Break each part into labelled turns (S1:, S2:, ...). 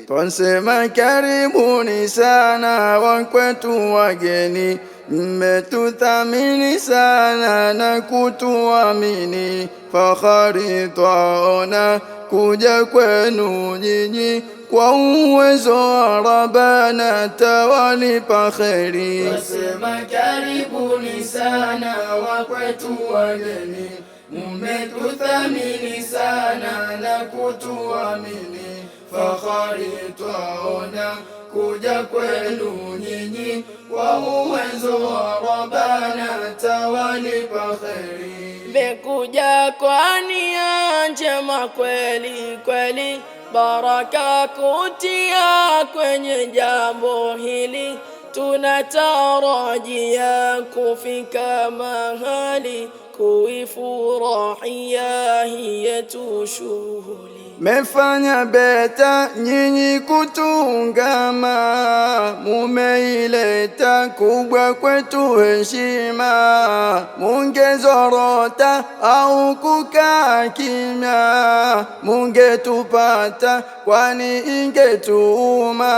S1: Twasema karibuni sana wakwetu wageni, mmetuthamini sana na kutuamini. Fahari twaona kuja kwenu nyinyi, kwa uwezo wa Rabbana tawalipa kheri.
S2: Twasema karibuni sana wakwetu wageni, mmetuthamini sana na kutuamini. Fahari twaona kuja kwenu nyinyi, kwa uwezo wa Rabbana tawalipa kheri.
S3: Mmekuja kwa nia njema kweli kweli, baraka kutia kwenye jambo hili. Tunatarajia kufika mahali, kuifurahia hii yetu shughuli.
S1: Mefanya beta nyinyi kutungama, mumeileta kubwa kwetu heshima. Mungezorota au kukaa kimya, mungetupata kwani ingetuuma.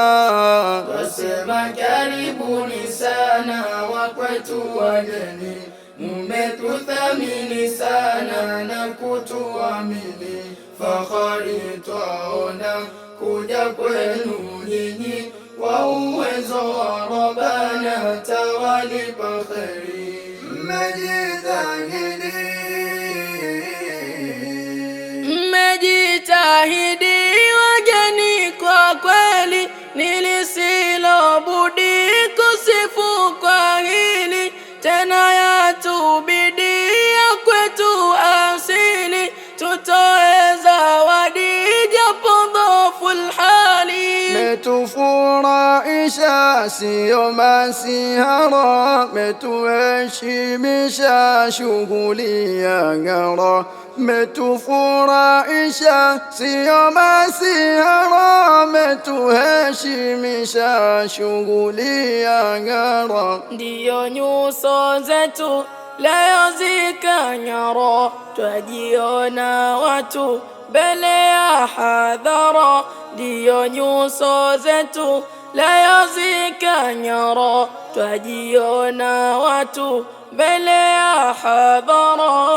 S2: Twasema karibuni sana wakwetu wageni, mmetuthamini sana na kutuamini. Fahari twaona kuja kwenu nyinyi, kwa uwezo wa Rabbana tawalipa kheri.
S3: Mmejitahidi wageni kwa kweli, nilisilo-budi kusifu kwa hili. Tena yatubidi ya kwetu asili, tutoe zawadi japo dhoful hali.
S1: Metufurahisha siyo masihara, metuheshimisha shughuli ya ngara. Metufurahisha siyo masihara, metuheshimisha shughuli ya ngara.
S3: Ndiyo nyuso zetu leo zikang'ara, twajiona watu mbele ya hadhara. Ndiyo nyuso zetu leo zikang'ara, twajiona watu mbele ya hadhara.